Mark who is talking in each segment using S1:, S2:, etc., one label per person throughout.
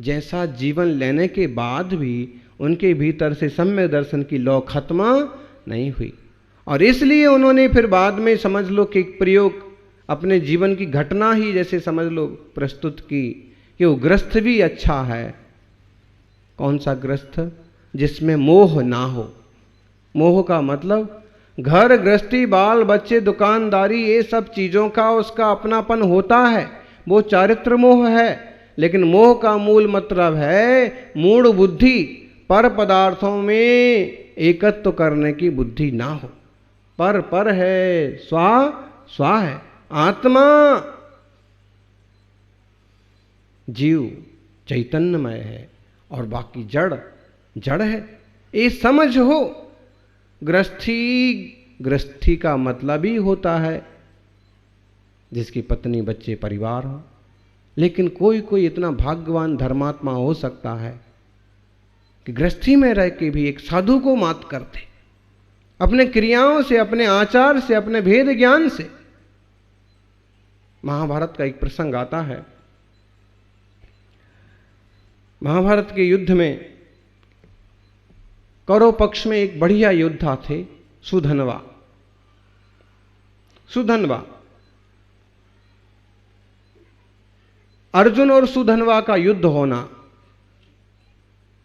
S1: जैसा जीवन लेने के बाद भी उनके भीतर से सम्यक दर्शन की लौ खत्म नहीं हुई। और इसलिए उन्होंने फिर बाद में समझ लो कि एक प्रयोग अपने जीवन की घटना ही जैसे समझ लो प्रस्तुत की कि वो ग्रस्त भी अच्छा है। कौन सा ग्रस्त? जिसमें मोह ना हो। मोह का मतलब घर गृहस्थी बाल बच्चे दुकानदारी ये सब चीज़ों का उसका अपनापन होता है, वो चारित्र मोह है। लेकिन मोह का मूल मतलब है मूढ़ बुद्धि, पर पदार्थों में एकत्व करने की बुद्धि ना हो। पर है, स्वा स्वा है। आत्मा जीव चैतन्यमय है और बाकी जड़ जड़ है। ये समझ हो। गृहस्थी का मतलब ही होता है जिसकी पत्नी बच्चे परिवार हो। लेकिन कोई कोई इतना भाग्यवान धर्मात्मा हो सकता है कि गृहस्थी में रह के भी एक साधु को मात करते, अपने क्रियाओं से, अपने आचार से, अपने भेद ज्ञान से। महाभारत का एक प्रसंग आता है। महाभारत के युद्ध में कौरव पक्ष में एक बढ़िया योद्धा थे सुधनवा। अर्जुन और सुधनवा का युद्ध होना,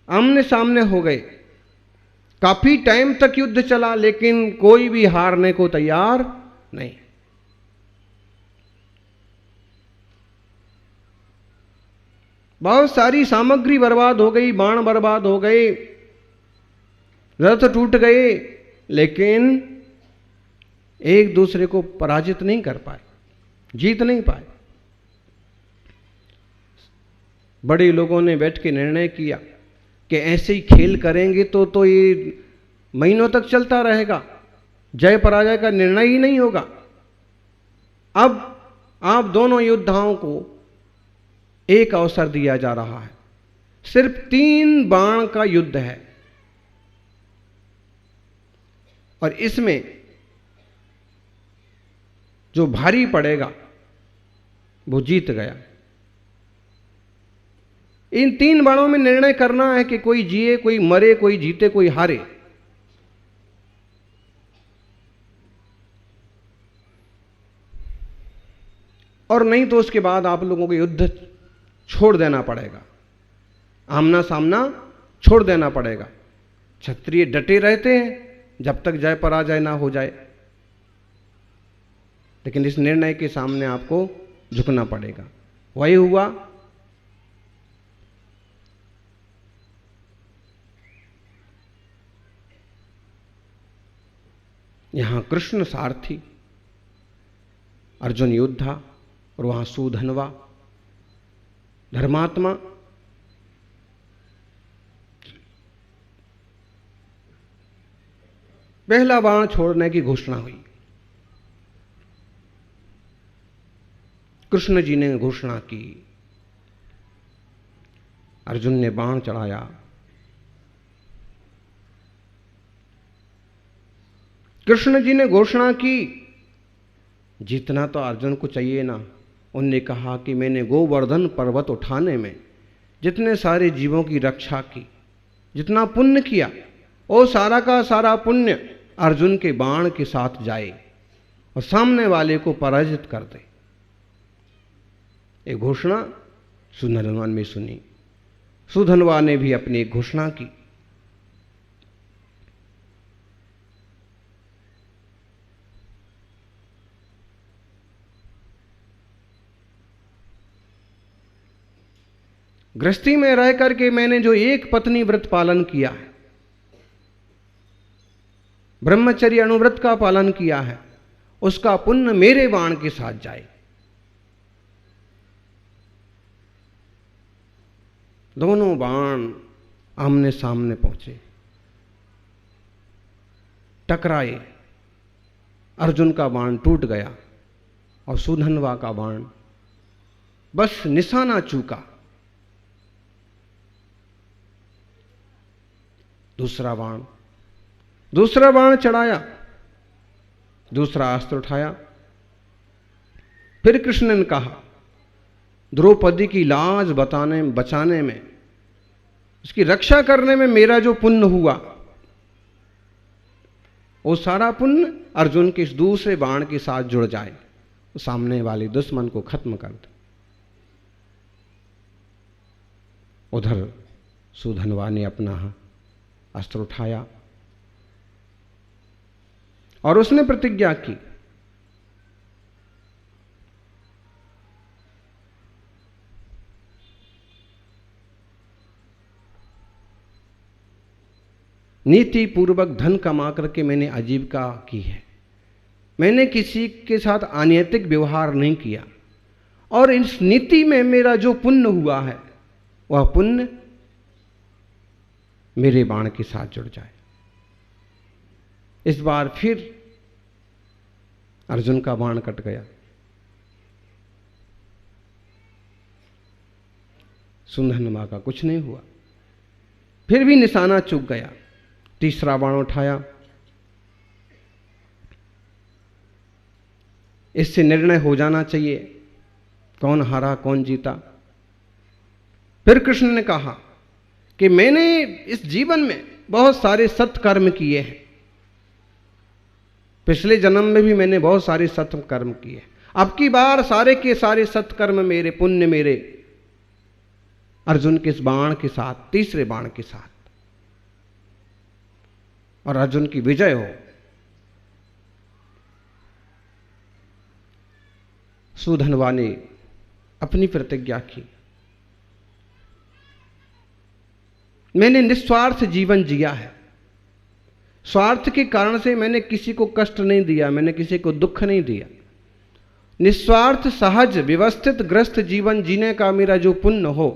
S1: आमने सामने हो गए। काफी टाइम तक युद्ध चला लेकिन कोई भी हारने को तैयार नहीं। बहुत सारी सामग्री बर्बाद हो गई, बाण बर्बाद हो गए, रथ टूट गए, लेकिन एक दूसरे को पराजित नहीं कर पाए, जीत नहीं पाए। बड़े लोगों ने बैठ के निर्णय किया कि ऐसे ही खेल करेंगे तो ये महीनों तक चलता रहेगा, जय पराजय का निर्णय ही नहीं होगा। अब आप दोनों योद्धाओं को एक अवसर दिया जा रहा है। सिर्फ 3 बाण का युद्ध है और इसमें जो भारी पड़ेगा वो जीत गया। इन 3 बाणों में निर्णय करना है कि कोई जिए, कोई मरे, कोई जीते, कोई हारे। और नहीं तो उसके बाद आप लोगों को युद्ध छोड़ देना पड़ेगा, आमना सामना छोड़ देना पड़ेगा। क्षत्रिय डटे रहते हैं जब तक जय पराजय ना हो जाए, लेकिन इस निर्णय के सामने आपको झुकना पड़ेगा। वही हुआ। यहां कृष्ण सारथी, अर्जुन योद्धा और वहां सुधनवा धर्मात्मा। पहला बाण छोड़ने की घोषणा हुई। कृष्ण जी ने घोषणा की, अर्जुन ने बाण चढ़ाया। कृष्ण जी ने घोषणा की, जीतना तो अर्जुन को चाहिए ना। उनने कहा कि मैंने गोवर्धन पर्वत उठाने में जितने सारे जीवों की रक्षा की, जितना पुण्य किया, वो सारा का सारा पुण्य अर्जुन के बाण के साथ जाए और सामने वाले को पराजित कर दे। एक घोषणा सुधनवा ने सुनी। सुधनवा ने भी अपनी एक घोषणा की। गृहस्थी में रह करके मैंने जो एक पत्नी व्रत पालन किया है, ब्रह्मचर्य अनुव्रत का पालन किया है, उसका पुण्य मेरे बाण के साथ जाए। दोनों बाण आमने सामने पहुंचे, टकराए। अर्जुन का बाण टूट गया और सुधनवा का बाण बस निशाना चूका। दूसरा बाण चढ़ाया, दूसरा अस्त्र उठाया। फिर कृष्ण ने कहा, द्रौपदी की लाज बचाने में उसकी रक्षा करने में मेरा जो पुण्य हुआ, वो सारा पुण्य अर्जुन के इस दूसरे बाण के साथ जुड़ जाए, सामने वाले दुश्मन को खत्म कर दे। उधर सुधनवा ने अपना अस्त्र उठाया और उसने प्रतिज्ञा की, नीति पूर्वक धन कमा करके मैंने आजीविका की है, मैंने किसी के साथ अनैतिक व्यवहार नहीं किया, और इस नीति में मेरा जो पुण्य हुआ है वह पुण्य मेरे बाण के साथ जुड़ जाए। इस बार फिर अर्जुन का बाण कट गया। सुधनवा का कुछ नहीं हुआ, फिर भी निशाना चूक गया। तीसरा बाण उठाया, इससे निर्णय हो जाना चाहिए कौन हारा कौन जीता। फिर कृष्ण ने कहा कि मैंने इस जीवन में बहुत सारे सत्कर्म किए हैं, पिछले जन्म में भी मैंने बहुत सारे सत्कर्म किए, अब की बार सारे के सारे सत्कर्म मेरे, पुण्य मेरे अर्जुन के इस बाण के साथ, तीसरे बाण के साथ, और अर्जुन की विजय हो। सुधनवा ने अपनी प्रतिज्ञा की, मैंने निस्वार्थ जीवन जिया है, स्वार्थ के कारण से मैंने किसी को कष्ट नहीं दिया, मैंने किसी को दुख नहीं दिया। निस्वार्थ सहज व्यवस्थित ग्रस्त जीवन जीने का मेरा जो पुण्य हो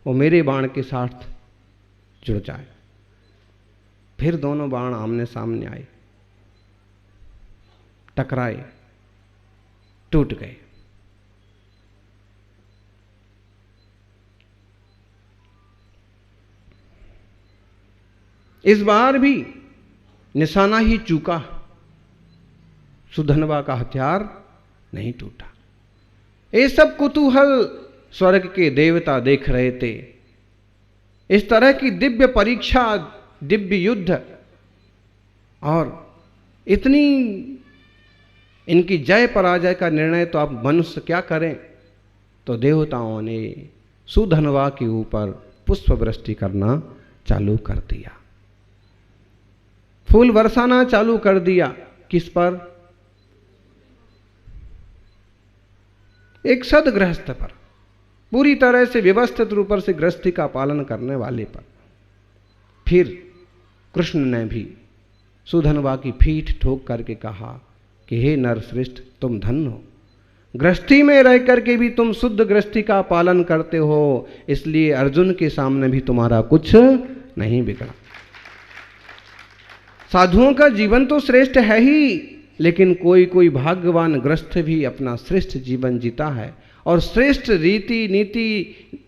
S1: वो मेरे बाण के साथ जुड़ जाए। फिर दोनों बाण आमने सामने आए, टकराए, टूट गए। इस बार भी निशाना ही चूका, सुधनवा का हथियार नहीं टूटा। ये सब कुतूहल स्वर्ग के देवता देख रहे थे। इस तरह की दिव्य परीक्षा, दिव्य युद्ध, और इतनी इनकी जय पराजय का निर्णय तो अब मनुष्य क्या करें। तो देवताओं ने सुधनवा के ऊपर पुष्प वृष्टि करना चालू कर दिया, फूल बरसाना चालू कर दिया। किस पर? एक सदगृहस्थ पर, पूरी तरह से व्यवस्थित रूप से गृहस्थी का पालन करने वाले पर। फिर कृष्ण ने भी सुधनवा की पीठ ठोक करके कहा कि हे नरश्रेष्ठ, तुम धन्य हो, गृहस्थी में रह करके भी तुम शुद्ध गृहस्थी का पालन करते हो, इसलिए अर्जुन के सामने भी तुम्हारा कुछ नहीं बिगड़ा। साधुओं का जीवन तो श्रेष्ठ है ही, लेकिन कोई कोई भाग्यवान गृहस्थ भी अपना श्रेष्ठ जीवन जीता है, और श्रेष्ठ रीति नीति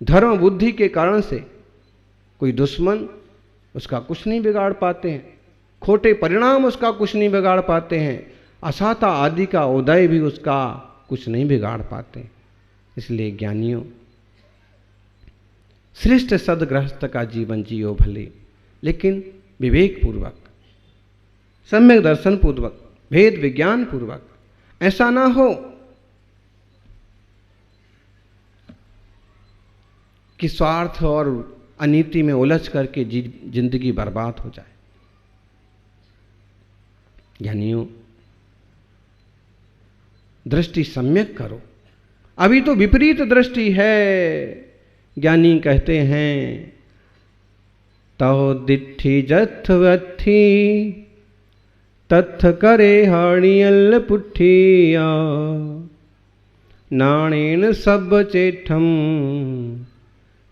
S1: धर्म बुद्धि के कारण से कोई दुश्मन उसका कुछ नहीं बिगाड़ पाते हैं, खोटे परिणाम उसका कुछ नहीं बिगाड़ पाते हैं, असाता आदि का उदय भी उसका कुछ नहीं बिगाड़ पाते। इसलिए ज्ञानियों, श्रेष्ठ सदगृहस्थ का जीवन जियो भले, लेकिन विवेक पूर्वक, सम्यक दर्शन पूर्वक, भेद विज्ञान पूर्वक। ऐसा ना हो कि स्वार्थ और अनीति में उलझ करके जिंदगी बर्बाद हो जाए। ज्ञानियों, दृष्टि सम्यक करो। अभी तो विपरीत दृष्टि है। ज्ञानी कहते हैं तहो दिट्ठी जथवथी तथ करे हाणियल पुठिया नाणेन सब चेठम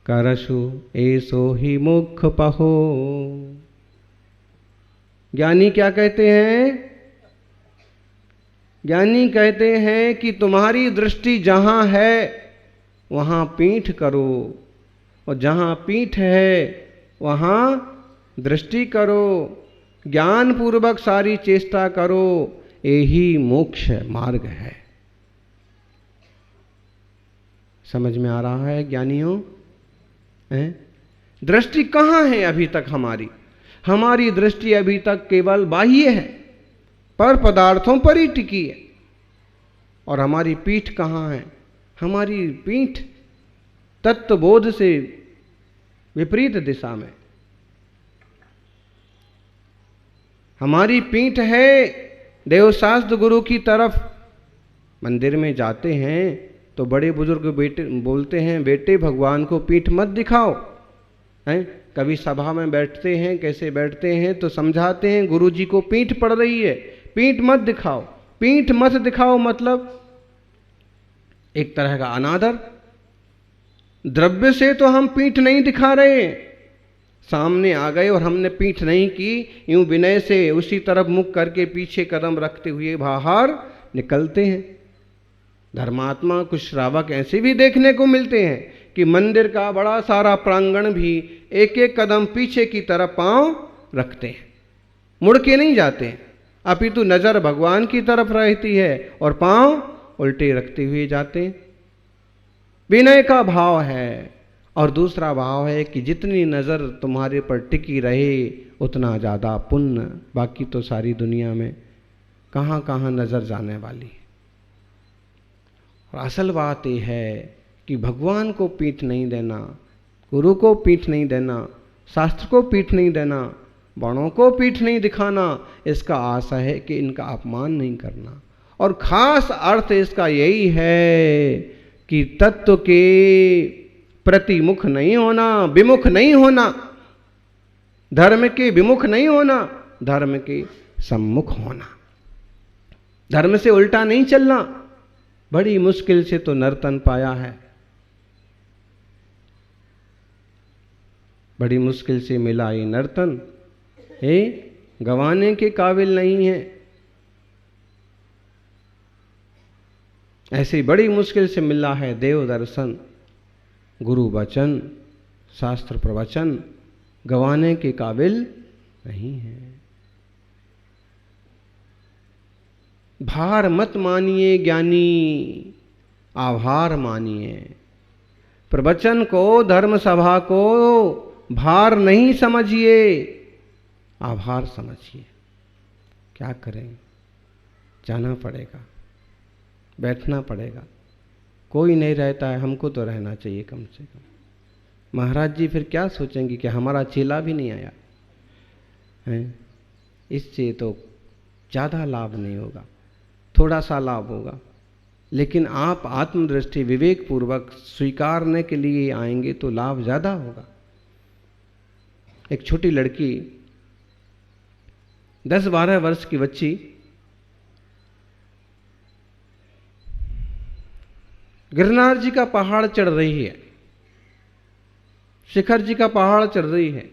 S1: करशु ऐसो ही मुख पहो। ज्ञानी क्या कहते हैं? ज्ञानी कहते हैं कि तुम्हारी दृष्टि जहां है वहां पीठ करो, और जहां पीठ है वहां दृष्टि करो, ज्ञान पूर्वक सारी चेष्टा करो, यही मोक्ष मार्ग है। समझ में आ रहा है ज्ञानियों? हैं? दृष्टि कहाँ है अभी तक हमारी? हमारी दृष्टि अभी तक केवल बाह्य है, पर पदार्थों पर ही टिकी है। और हमारी पीठ कहाँ है? हमारी पीठ तत्वबोध से विपरीत दिशा में। हमारी पीठ है देवशास्त्र गुरु की तरफ। मंदिर में जाते हैं तो बड़े बुजुर्ग बेटे बोलते हैं, बेटे भगवान को पीठ मत दिखाओ। हैं? कभी सभा में बैठते हैं, कैसे बैठते हैं तो समझाते हैं, गुरु जी को पीठ पड़ रही है, पीठ मत दिखाओ। पीठ मत दिखाओ मतलब एक तरह का अनादर। द्रव्य से तो हम पीठ नहीं दिखा रहे, सामने आ गए और हमने पीठ नहीं की, यूं विनय से उसी तरफ मुख करके पीछे कदम रखते हुए बाहर निकलते हैं। धर्मात्मा कुछ श्रावक ऐसे भी देखने को मिलते हैं कि मंदिर का बड़ा सारा प्रांगण भी एक एक कदम पीछे की तरफ पांव रखते हैं, मुड़ के नहीं जाते हैं, अपितु नजर भगवान की तरफ रहती है और पांव उल्टे रखते हुए जाते हैं। विनय का भाव है। और दूसरा भाव है कि जितनी नज़र तुम्हारे पर टिकी रहे उतना ज़्यादा पुण्य। बाकी तो सारी दुनिया में कहाँ कहाँ नज़र जाने वाली है। और असल बात यह है कि भगवान को पीठ नहीं देना, गुरु को पीठ नहीं देना, शास्त्र को पीठ नहीं देना, वर्णों को पीठ नहीं दिखाना, इसका आशा है कि इनका अपमान नहीं करना। और खास अर्थ इसका यही है कि तत्व के प्रति मुख नहीं होना, विमुख नहीं होना, धर्म के विमुख नहीं होना, धर्म के सम्मुख होना, धर्म से उल्टा नहीं चलना। बड़ी मुश्किल से तो नर्तन पाया है, बड़ी मुश्किल से मिला ये नर्तन, गंवाने के काबिल नहीं है। ऐसे बड़ी मुश्किल से मिला है देव दर्शन, गुरु वचन, शास्त्र प्रवचन, गंवाने के काबिल नहीं है। भार मत मानिए ज्ञानी, आभार मानिए। प्रवचन को, धर्म सभा को भार नहीं समझिए, आभार समझिए। क्या करें, जाना पड़ेगा, बैठना पड़ेगा, कोई नहीं रहता है, हमको तो रहना चाहिए कम से कम। महाराज जी फिर क्या सोचेंगे कि हमारा चेला भी नहीं आया है। इससे तो ज़्यादा लाभ नहीं होगा, थोड़ा सा लाभ होगा, लेकिन आप आत्मदृष्टि विवेक पूर्वक स्वीकारने के लिए आएंगे तो लाभ ज़्यादा होगा। एक छोटी लड़की 10-12 वर्ष की बच्ची गिरनार जी का पहाड़ चढ़ रही है, शिखर जी का पहाड़ चढ़ रही है,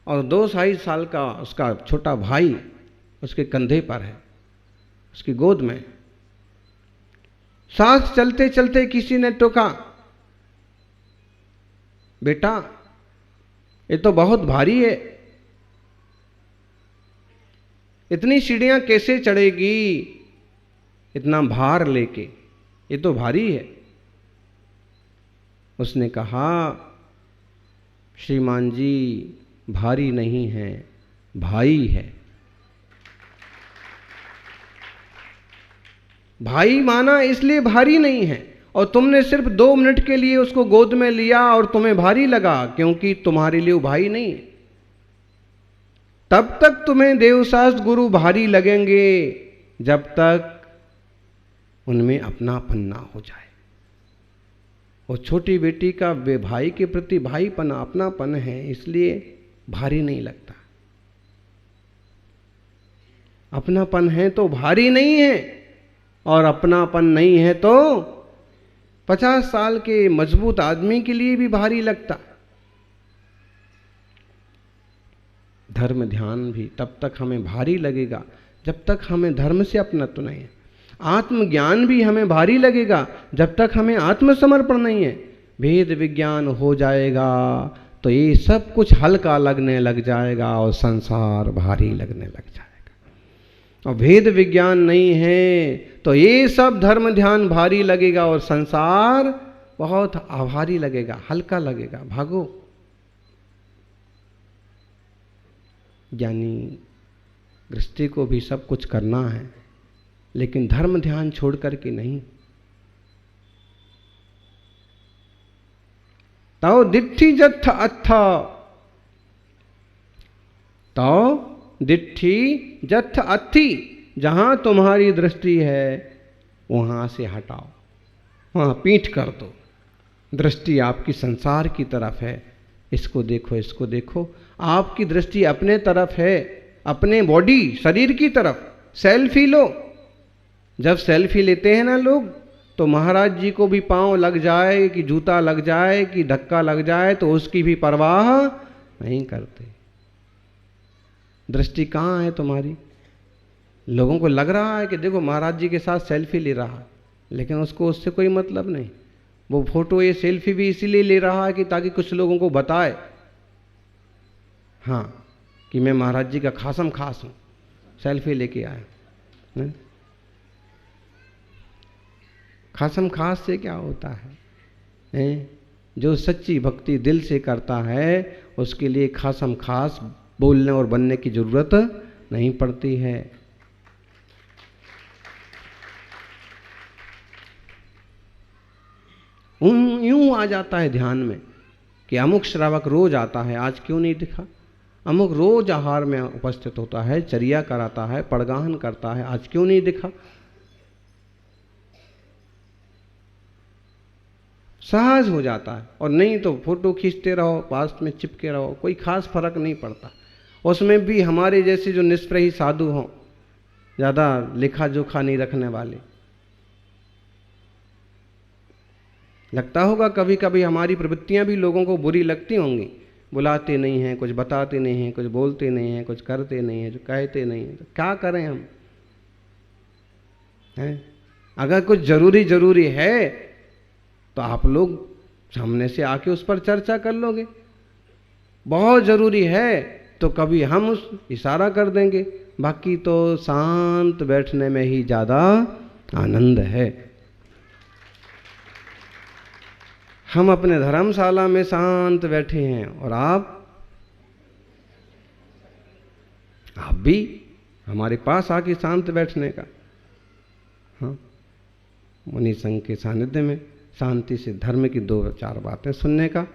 S1: और 2-2.5 साल का उसका छोटा भाई उसके कंधे पर है, उसकी गोद में। सांस चलते चलते किसी ने टोका, बेटा ये तो बहुत भारी है, इतनी सीढ़ियां कैसे चढ़ेगी इतना भार लेके, ये तो भारी है। उसने कहा, श्रीमान जी भारी नहीं है, भाई है। भाई माना इसलिए भारी नहीं है, और तुमने सिर्फ 2 मिनट के लिए उसको गोद में लिया और तुम्हें भारी लगा, क्योंकि तुम्हारे लिए वो भाई नहीं है। तब तक तुम्हें देवशास्त्र गुरु भारी लगेंगे जब तक उनमें अपनापन ना हो जाए। वो छोटी बेटी का वे भाई के प्रति भाईपन, अपनापन है, इसलिए भारी नहीं लगता। अपनापन है तो भारी नहीं है, और अपनापन नहीं है तो 50 साल के मजबूत आदमी के लिए भी भारी लगता। धर्म ध्यान भी तब तक हमें भारी लगेगा जब तक हमें धर्म से अपनत्व नहीं है। आत्मज्ञान भी हमें भारी लगेगा जब तक हमें आत्मसमर्पण नहीं है। भेद विज्ञान हो जाएगा तो ये सब कुछ हल्का लगने लग जाएगा और संसार भारी लगने लग जाएगा। और भेद विज्ञान नहीं है तो ये सब धर्म ध्यान भारी लगेगा और संसार बहुत आभारी लगेगा, हल्का लगेगा, भागो। ज्ञानी गृहस्थी को भी सब कुछ करना है, लेकिन धर्म ध्यान छोड़ करके नहीं। तौ दिट्ठी जत्थ अत्थ, तौ दिट्ठी जत्थ अत्थि, जहां तुम्हारी दृष्टि है वहां से हटाओ, वहां पीठ कर दो। दृष्टि आपकी संसार की तरफ है, इसको देखो, इसको देखो। आपकी दृष्टि अपने तरफ है, अपने बॉडी शरीर की तरफ। सेल्फी लो। जब सेल्फी लेते हैं ना लोग, तो महाराज जी को भी पांव लग जाए कि जूता लग जाए कि धक्का लग जाए तो उसकी भी परवाह नहीं करते। दृष्टि कहाँ है तुम्हारी? लोगों को लग रहा है कि देखो महाराज जी के साथ सेल्फी ले रहा है, लेकिन उसको उससे कोई मतलब नहीं। वो फोटो, ये सेल्फी भी इसीलिए ले रहा है कि ताकि कुछ लोगों को बताए, हाँ, कि मैं महाराज जी का खासम खास हूँ, सेल्फी लेके आया। खासम खास से क्या होता है? जो सच्ची भक्ति दिल से करता है उसके लिए खासम खास बोलने और बनने की जरूरत नहीं पड़ती है। यूं आ जाता है ध्यान में कि अमुक श्रावक रोज आता है, आज क्यों नहीं दिखा? अमुक रोज आहार में उपस्थित होता है, चर्या कराता है, पड़गाहन करता है, आज क्यों नहीं दिखा? सहज हो जाता है। और नहीं तो फोटो खींचते रहो, पास में चिपके रहो, कोई खास फर्क नहीं पड़ता। उसमें भी हमारे जैसे जो निष्प्रही साधु हों, ज़्यादा लेखा जोखा नहीं रखने वाले, लगता होगा कभी कभी हमारी प्रवृत्तियां भी लोगों को बुरी लगती होंगी। बुलाते नहीं हैं, कुछ बताते नहीं हैं, कुछ बोलते नहीं हैं, कुछ करते नहीं हैं, जो कहते नहीं हैं, तो क्या करें हम? हैं? अगर कुछ जरूरी है तो आप लोग सामने से आके उस पर चर्चा कर लोगे। बहुत जरूरी है तो कभी हम उस इशारा कर देंगे, बाकी तो शांत बैठने में ही ज़्यादा आनंद है। हम अपने धर्मशाला में शांत बैठे हैं और आप भी हमारे पास आके शांत बैठने का, हाँ, मुनि संघ के सानिध्य में शांति से धर्म की 2-4 बातें सुनने का।